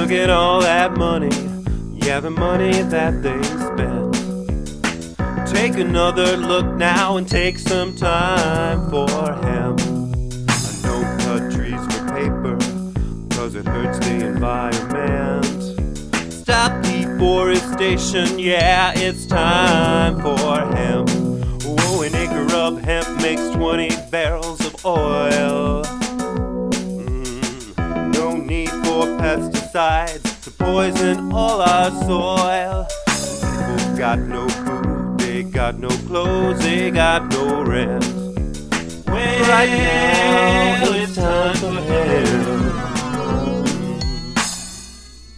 Look at all that money, yeah, the money that they spend. Take another look now and take some time for him. I don't cut trees for paper, cause it hurts the environment. Stop deforestation, yeah, it's time for him. Whoa, an acre of hemp makes 20 barrels of oil. No need for pesticides to poison all our soil. People got no food, they got no clothes, they got no rent. Well, right now it's time for him.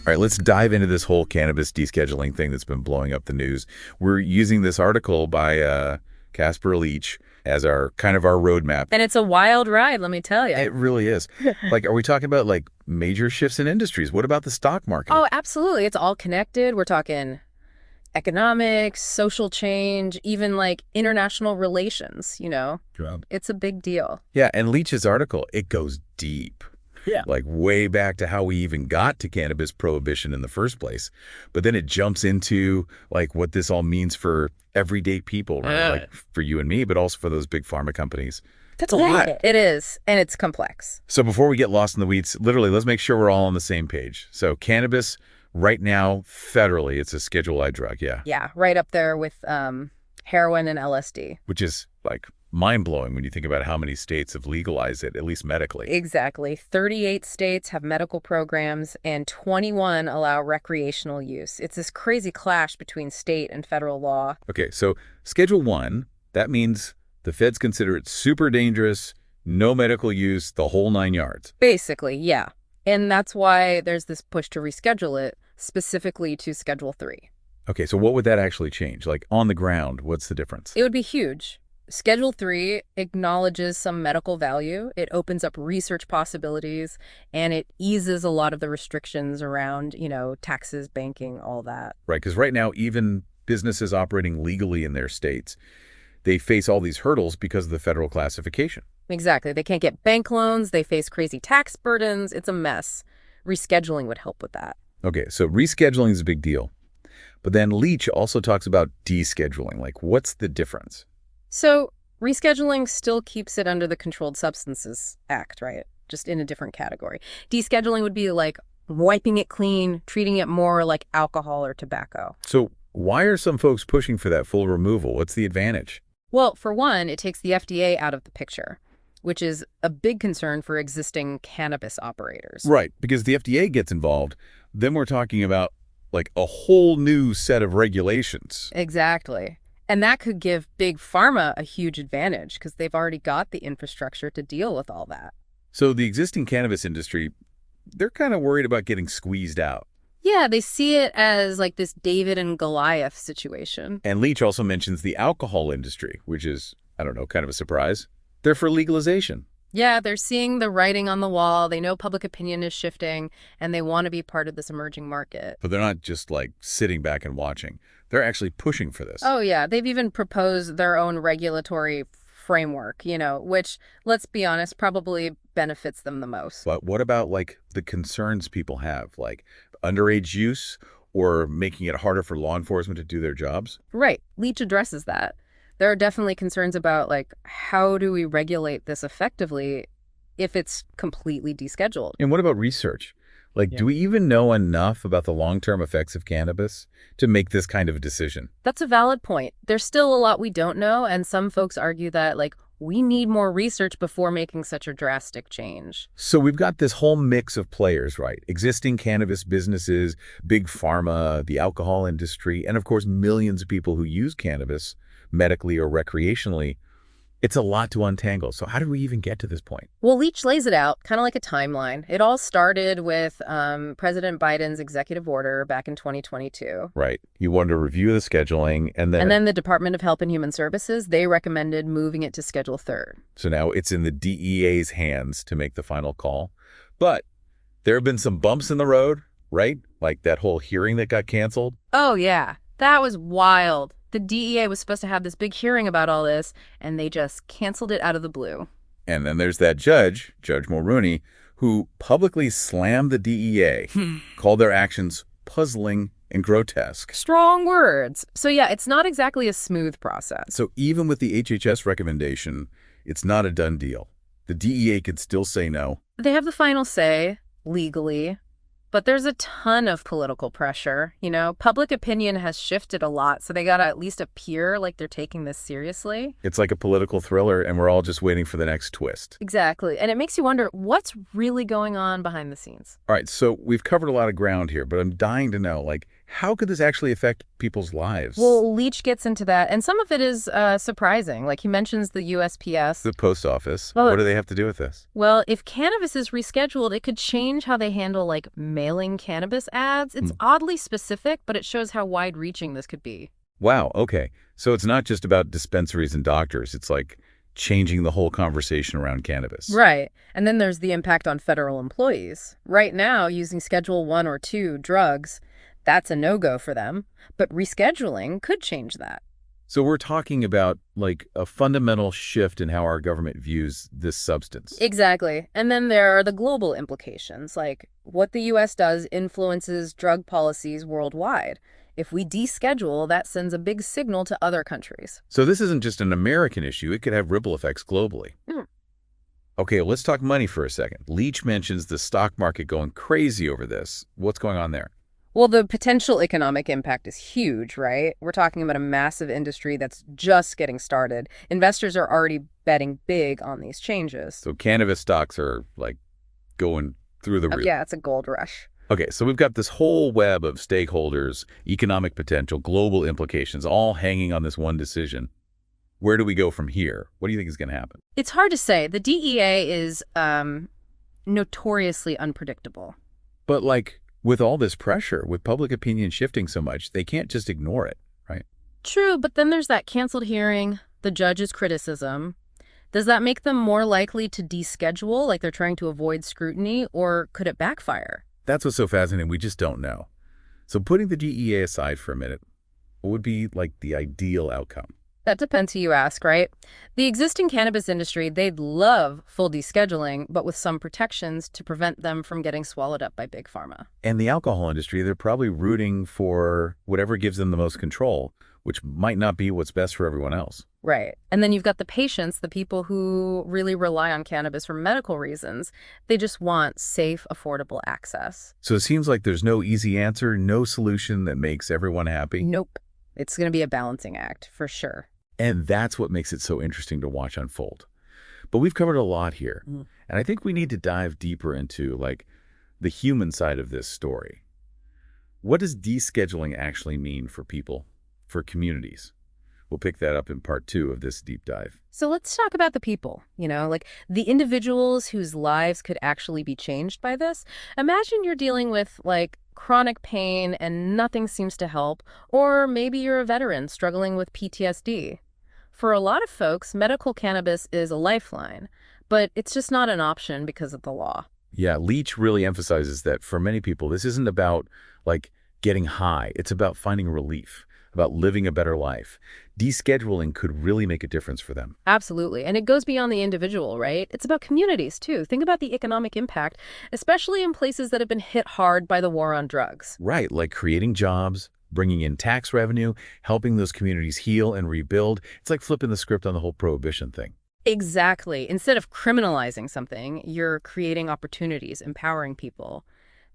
All right, let's dive into this whole cannabis descheduling thing that's been blowing up the news. We're using this article by Casper Leach as our kind of our roadmap. And it's a wild ride, let me tell you. It really is. Like, are we talking about like major shifts in industries? What about the stock market? Oh, absolutely. It's all connected. We're talking economics, social change, even like international relations, you know? It's a big deal. Yeah, and Leach's article, it goes deep. Yeah. Like way back to how we even got to cannabis prohibition in the first place. But then it jumps into like what this all means for everyday people, right? Like for you and me, but also for those big pharma companies. That's a lot. It is, and it's complex. So before we get lost in the weeds, literally, let's make sure we're all on the same page. So cannabis right now, federally, it's a Schedule I drug, yeah. Yeah, right up there with heroin and LSD. Which is like mind-blowing when you think about how many states have legalized it, at least medically. Exactly. 38 states have medical programs and 21 allow recreational use. It's this crazy clash between state and federal law. Okay, so Schedule I, that means the feds consider it super dangerous, no medical use, the whole 9 yards. Basically, yeah. And that's why there's this push to reschedule it specifically to Schedule III. Okay, so what would that actually change? Like on the ground, what's the difference? It would be huge. Schedule III acknowledges some medical value, it opens up research possibilities, and it eases a lot of the restrictions around, you know, taxes, banking, all that. Right, because right now, even businesses operating legally in their states, they face all these hurdles because of the federal classification. Exactly. They can't get bank loans, they face crazy tax burdens, it's a mess. Rescheduling would help with that. Okay, so rescheduling is a big deal. But then Leach also talks about descheduling. Like, what's the difference? So rescheduling still keeps it under the Controlled Substances Act, right? Just in a different category. Descheduling would be like wiping it clean, treating it more like alcohol or tobacco. So why are some folks pushing for that full removal? What's the advantage? Well, for one, it takes the FDA out of the picture, which is a big concern for existing cannabis operators. Right, because the FDA gets involved, then we're talking about like a whole new set of regulations. Exactly. And that could give big pharma a huge advantage because they've already got the infrastructure to deal with all that. So the existing cannabis industry, they're kind of worried about getting squeezed out. Yeah, they see it as like this David and Goliath situation. And Leach also mentions the alcohol industry, which is, I don't know, kind of a surprise. They're for legalization. Yeah, they're seeing the writing on the wall. They know public opinion is shifting, and they want to be part of this emerging market. But they're not just like sitting back and watching. They're actually pushing for this. Oh, yeah. They've even proposed their own regulatory framework, you know, which, let's be honest, probably benefits them the most. But what about like the concerns people have, like underage use or making it harder for law enforcement to do their jobs? Right. Leach addresses that. There are definitely concerns about, like, how do we regulate this effectively if it's completely descheduled? And what about research? Like, do we even know enough about the long-term effects of cannabis to make this kind of a decision? That's a valid point. There's still a lot we don't know, and some folks argue that, like, we need more research before making such a drastic change. So we've got this whole mix of players, right? Existing cannabis businesses, big pharma, the alcohol industry, and of course, millions of people who use cannabis medically or recreationally. It's a lot to untangle. So how did we even get to this point? Well, Leach lays it out kind of like a timeline. It all started with President Biden's executive order back in 2022. Right. You wanted to review the scheduling and then the Department of Health and Human Services, they recommended moving it to Schedule III. So now it's in the DEA's hands to make the final call. But there have been some bumps in the road, right? Like that whole hearing that got canceled. Oh, yeah. That was wild. The DEA was supposed to have this big hearing about all this, and they just canceled it out of the blue. And then there's that judge, Judge Mulrooney, who publicly slammed the DEA, called their actions puzzling and grotesque. Strong words. So yeah, it's not exactly a smooth process. So even with the HHS recommendation, it's not a done deal. The DEA could still say no. They have the final say, legally, but there's a ton of political pressure. Public opinion has shifted a lot, so they gotta at least appear like they're taking this seriously. It's like a political thriller, and we're all just waiting for the next twist. Exactly. And it makes you wonder what's really going on behind the scenes. All right, so we've covered a lot of ground here, but I'm dying to know, how could this actually affect people's lives? Well, Leach gets into that, and some of it is surprising. Like he mentions the USPS. The post office. Well, what do they have to do with this? Well, if cannabis is rescheduled, it could change how they handle, mailing cannabis ads. It's oddly specific, but it shows how wide-reaching this could be. Wow, okay. So it's not just about dispensaries and doctors. It's changing the whole conversation around cannabis. Right. And then there's the impact on federal employees. Right now, using Schedule 1 or 2 drugs, that's a no-go for them. But rescheduling could change that. So we're talking about, a fundamental shift in how our government views this substance. Exactly. And then there are the global implications, like what the U.S. does influences drug policies worldwide. If we deschedule, that sends a big signal to other countries. So this isn't just an American issue. It could have ripple effects globally. Okay, let's talk money for a second. Leach mentions the stock market going crazy over this. What's going on there? Well, the potential economic impact is huge, right? We're talking about a massive industry that's just getting started. Investors are already betting big on these changes. So cannabis stocks are, going through the roof. Yeah, it's a gold rush. Okay, so we've got this whole web of stakeholders, economic potential, global implications, all hanging on this one decision. Where do we go from here? What do you think is going to happen? It's hard to say. The DEA is notoriously unpredictable. But, with all this pressure, with public opinion shifting so much, they can't just ignore it, right? True, but then there's that canceled hearing, the judge's criticism. Does that make them more likely to deschedule, like they're trying to avoid scrutiny, or could it backfire? That's what's so fascinating. We just don't know. So putting the DEA aside for a minute, what would be, the ideal outcome? That depends who you ask, right? The existing cannabis industry, they'd love full descheduling, but with some protections to prevent them from getting swallowed up by big pharma. And the alcohol industry, they're probably rooting for whatever gives them the most control, which might not be what's best for everyone else. Right. And then you've got the patients, the people who really rely on cannabis for medical reasons. They just want safe, affordable access. So it seems like there's no easy answer, no solution that makes everyone happy. Nope. It's going to be a balancing act, for sure. And that's what makes it so interesting to watch unfold. But we've covered a lot here. And I think we need to dive deeper into, the human side of this story. What does descheduling actually mean for people, for communities? We'll pick that up in part 2 of this deep dive. So let's talk about the people, the individuals whose lives could actually be changed by this. Imagine you're dealing with, chronic pain and nothing seems to help, or maybe you're a veteran struggling with PTSD. For a lot of folks, medical cannabis is a lifeline, but it's just not an option because of the law. Yeah, Leach really emphasizes that for many people, this isn't about, getting high. It's about finding relief, about living a better life. Descheduling could really make a difference for them. Absolutely. And it goes beyond the individual, right? It's about communities, too. Think about the economic impact, especially in places that have been hit hard by the war on drugs. Right, like creating jobs, bringing in tax revenue, helping those communities heal and rebuild. It's like flipping the script on the whole prohibition thing. Exactly. Instead of criminalizing something, you're creating opportunities, empowering people.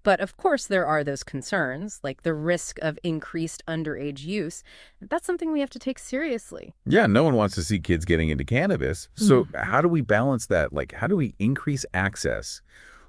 But of course, there are those concerns, like the risk of increased underage use. That's something we have to take seriously. Yeah, no one wants to see kids getting into cannabis. So how do we balance that? How do we increase access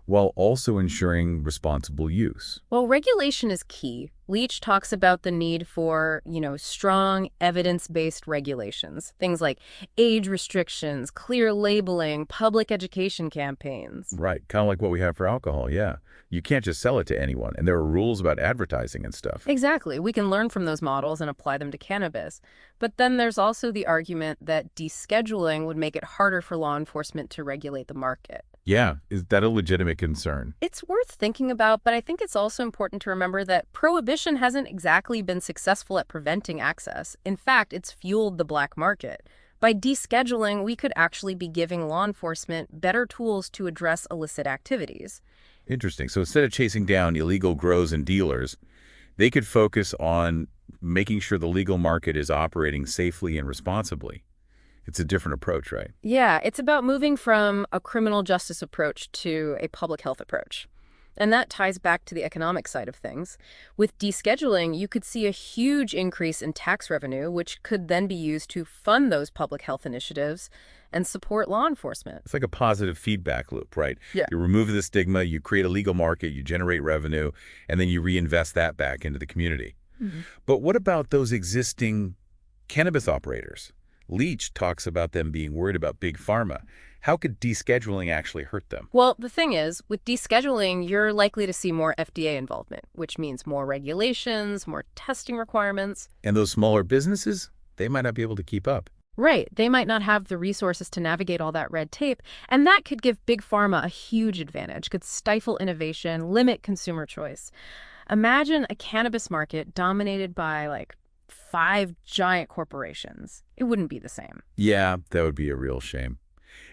while also ensuring responsible use? Well, regulation is key. Leach talks about the need for, strong evidence-based regulations. Things like age restrictions, clear labeling, public education campaigns. Right, kind of like what we have for alcohol, yeah. You can't just sell it to anyone, and there are rules about advertising and stuff. Exactly. We can learn from those models and apply them to cannabis. But then there's also the argument that descheduling would make it harder for law enforcement to regulate the market. Yeah, is that a legitimate concern? It's worth thinking about, but I think it's also important to remember that prohibition hasn't exactly been successful at preventing access. In fact, it's fueled the black market. By descheduling, we could actually be giving law enforcement better tools to address illicit activities. Interesting. So instead of chasing down illegal grows and dealers, they could focus on making sure the legal market is operating safely and responsibly. It's a different approach, right? Yeah, it's about moving from a criminal justice approach to a public health approach. And that ties back to the economic side of things. With descheduling, you could see a huge increase in tax revenue, which could then be used to fund those public health initiatives and support law enforcement. It's like a positive feedback loop, right? Yeah. You remove the stigma, you create a legal market, you generate revenue, and then you reinvest that back into the community. Mhm. But what about those existing cannabis operators? Leach talks about them being worried about big pharma. How could descheduling actually hurt them? Well, the thing is, with descheduling, you're likely to see more FDA involvement, which means more regulations, more testing requirements. And those smaller businesses, they might not be able to keep up. Right, they might not have the resources to navigate all that red tape, and that could give big pharma a huge advantage, could stifle innovation, limit consumer choice. Imagine a cannabis market dominated by, like, 5 giant corporations. It wouldn't be the same. Yeah, that would be a real shame.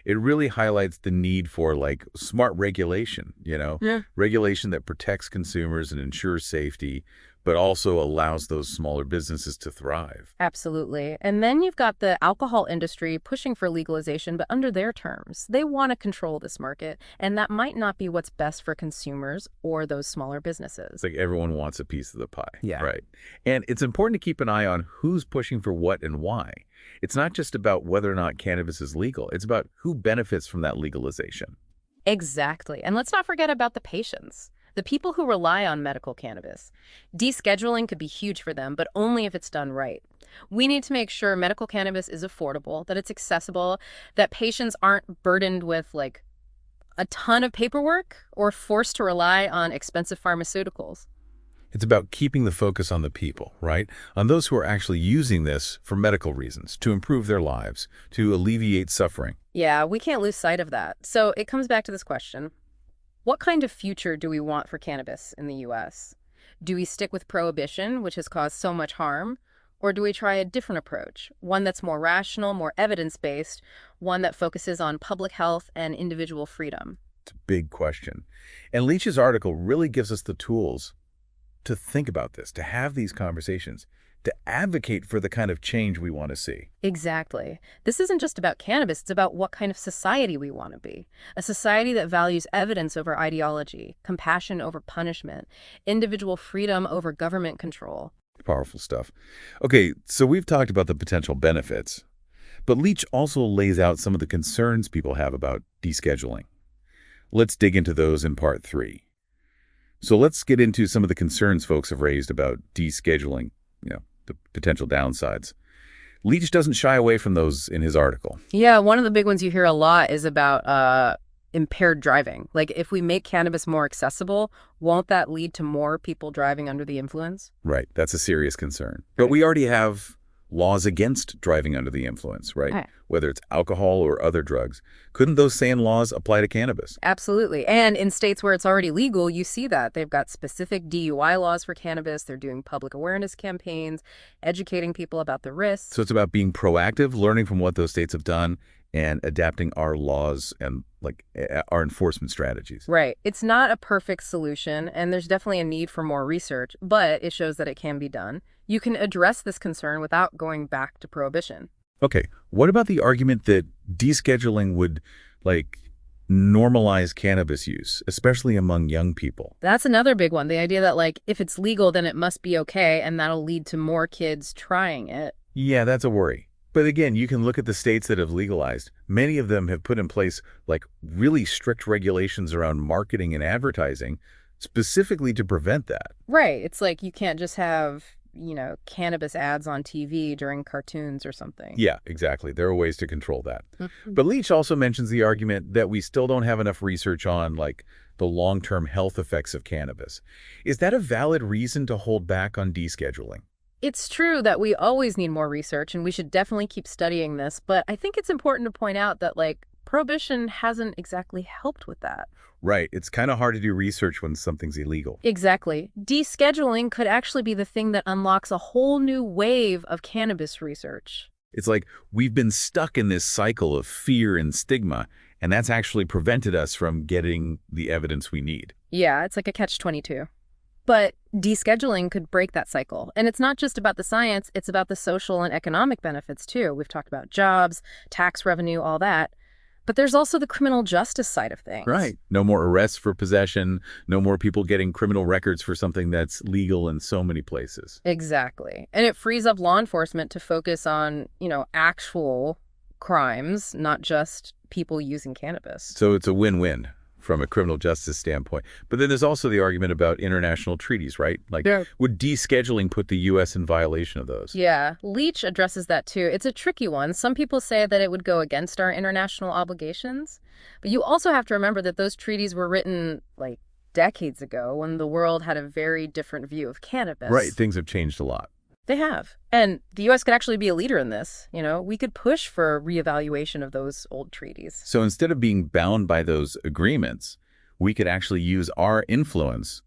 It really highlights the need for like smart regulation, Yeah. regulation that protects consumers and ensures safety, but also allows those smaller businesses to thrive. Absolutely. And then you've got the alcohol industry pushing for legalization, but under their terms. They want to control this market, and that might not be what's best for consumers or those smaller businesses. It's like everyone wants a piece of the pie. Yeah. Right. And it's important to keep an eye on who's pushing for what and why. It's not just about whether or not cannabis is legal. It's about who benefits from that legalization. Exactly. And let's not forget about the patients, the people who rely on medical cannabis. Descheduling could be huge for them, but only if it's done right. We need to make sure medical cannabis is affordable, that it's accessible, that patients aren't burdened with, like, a ton of paperwork or forced to rely on expensive pharmaceuticals. It's about keeping the focus on the people, right? On those who are actually using this for medical reasons, to improve their lives, to alleviate suffering. Yeah, we can't lose sight of that. So it comes back to this question. What kind of future do we want for cannabis in the U.S.? Do we stick with prohibition, which has caused so much harm? Or do we try a different approach, one that's more rational, more evidence-based, one that focuses on public health and individual freedom? It's a big question. And Leach's article really gives us the tools to think about this, to have these conversations, to advocate for the kind of change we want to see. Exactly. This isn't just about cannabis, it's about what kind of society we want to be. A society that values evidence over ideology, compassion over punishment, individual freedom over government control. Powerful stuff. Okay, so we've talked about the potential benefits, but Leach also lays out some of the concerns people have about descheduling. Let's dig into those in part 3. So let's get into some of the concerns folks have raised about descheduling, the potential downsides. Leach doesn't shy away from those in his article. Yeah, one of the big ones you hear a lot is about impaired driving. Like, if we make cannabis more accessible, won't that lead to more people driving under the influence? Right, that's a serious concern. But we already have laws against driving under the influence, right? Right. Whether it's alcohol or other drugs. Couldn't those same laws apply to cannabis? Absolutely. And in states where it's already legal, you see that. They've got specific DUI laws for cannabis. They're doing public awareness campaigns, educating people about the risks. So it's about being proactive, learning from what those states have done, and adapting our laws and our enforcement strategies. Right. It's not a perfect solution, and there's definitely a need for more research, but it shows that it can be done. You can address this concern without going back to prohibition. Okay, what about the argument that descheduling would, normalize cannabis use, especially among young people? That's another big one. The idea that, if it's legal, then it must be okay, and that'll lead to more kids trying it. Yeah, that's a worry. But again, you can look at the states that have legalized. Many of them have put in place, really strict regulations around marketing and advertising, specifically to prevent that. Right. It's like you can't just have, cannabis ads on TV during cartoons or something. Yeah, exactly. There are ways to control that. Mhm. But Leach also mentions the argument that we still don't have enough research on, the long-term health effects of cannabis. Is that a valid reason to hold back on descheduling? It's true that we always need more research, and we should definitely keep studying this, but I think it's important to point out that, prohibition hasn't exactly helped with that. Right. It's kind of hard to do research when something's illegal. Exactly. Descheduling could actually be the thing that unlocks a whole new wave of cannabis research. It's like we've been stuck in this cycle of fear and stigma, and that's actually prevented us from getting the evidence we need. Yeah, it's like a catch-22. But descheduling could break that cycle. And it's not just about the science, it's about the social and economic benefits too. We've talked about jobs, tax revenue, all that. But there's also the criminal justice side of things. Right. No more arrests for possession, no more people getting criminal records for something that's legal in so many places. Exactly. And it frees up law enforcement to focus on, actual crimes, not just people using cannabis. So it's a win-win from a criminal justice standpoint. But then there's also the argument about international treaties, right? Like, would descheduling put the U.S. in violation of those? Yeah, Leach addresses that too. It's a tricky one. Some people say that it would go against our international obligations. But you also have to remember that those treaties were written, like, decades ago when the world had a very different view of cannabis. Right, things have changed a lot. They have. And the U.S. could actually be a leader in this. We could push for reevaluation of those old treaties. So instead of being bound by those agreements, we could actually use our influence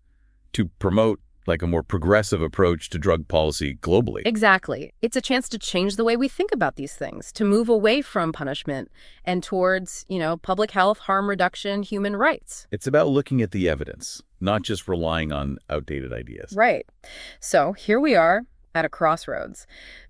to promote like a more progressive approach to drug policy globally. Exactly. It's a chance to change the way we think about these things, to move away from punishment and towards, public health, harm reduction, human rights. It's about looking at the evidence, not just relying on outdated ideas. Right. So here we are at a crossroads.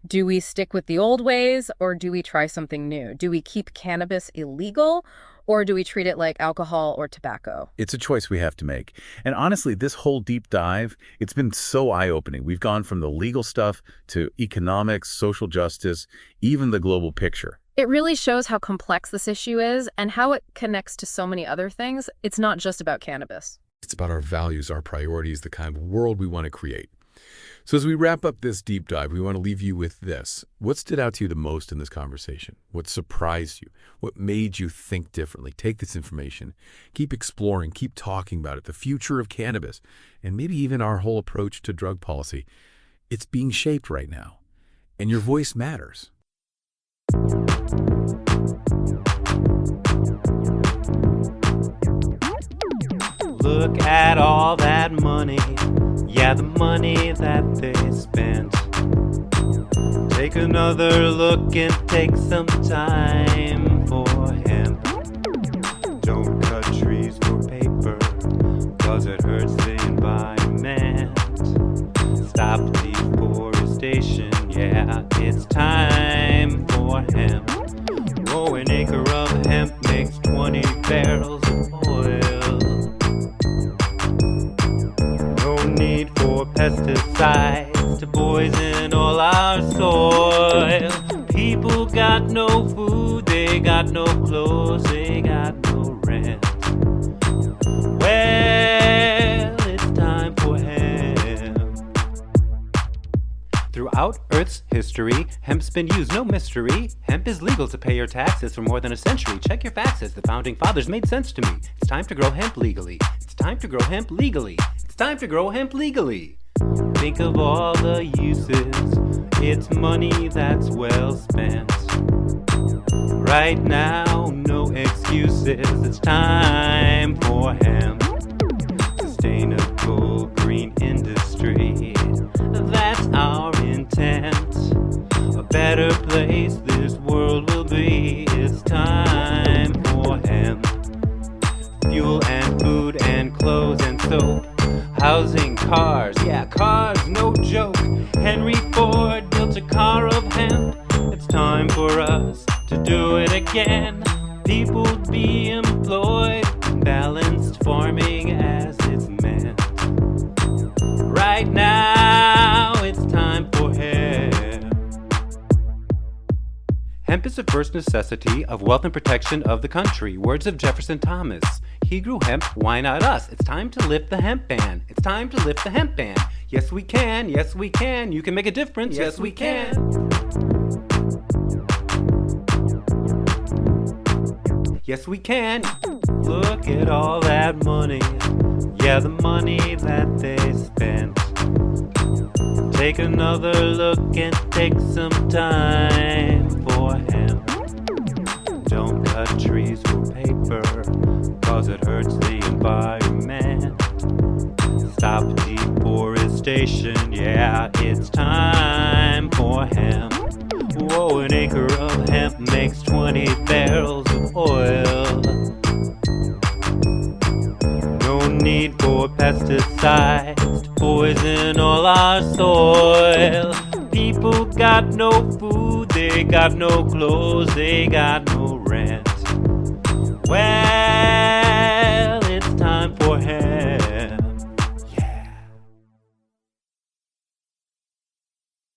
Do we stick with the old ways or do we try something new? Do we keep cannabis illegal or do we treat it like alcohol or tobacco? It's a choice we have to make. And honestly, this whole deep dive, it's been so eye-opening. We've gone from the legal stuff to economics, social justice, even the global picture. It really shows how complex this issue is and how it connects to so many other things. It's not just about cannabis. It's about our values, our priorities, the kind of world we want to create. So as we wrap up this deep dive, we want to leave you with this. What stood out to you the most in this conversation? What surprised you? What made you think differently? Take this information, keep exploring, keep talking about it, the future of cannabis, and maybe even our whole approach to drug policy. It's being shaped right now, and your voice matters. Look at all that money, yeah, the money that they spent. Take another look and take some time for hemp. Don't cut trees for paper, cause it hurts the environment. Stop deforestation, yeah, it's time for hemp. Oh, an acre of hemp makes 20 barrels of oil. No need for pesticides to poison all our soil. People got no food, they got no clothes, they got no rent. Well, it's time for hemp. Throughout Earth's history, hemp's been used, no mystery. Hemp is legal to pay your taxes for more than a century. Check your faxes, the founding fathers made sense to me. It's time to grow hemp legally. It's time to grow hemp legally. It's time to grow hemp legally. Think of all the uses, it's money that's well spent. Right now, no excuses, it's time for hemp. Sustainable green industry, that's our intent. A better place this world will be, it's time for hemp. Fuel and food and clothes and soap. Housing, cars, yeah, cars, no joke. Henry Ford built a car of hemp. It's time for us to do it again. People be employed, balanced farming as it's meant. Right now, it's time for hemp. Hemp is the first necessity of wealth and protection of the country. Words of Jefferson Thomas. He grew hemp, why not us? It's time to lift the hemp ban. It's time to lift the hemp ban. Yes, we can. Yes, we can. You can make a difference. Yes, we can. Yes, we can. Look at all that money. Yeah, the money that they spent. Take another look and take some time for hemp. Don't cut trees for paper, cause it hurts the environment. Stop deforestation, yeah, it's time for hemp. Oh, an acre of hemp makes 20 barrels of oil. No need for pesticides to poison all our soil. People got no food, they got no clothes, they got no rent. Where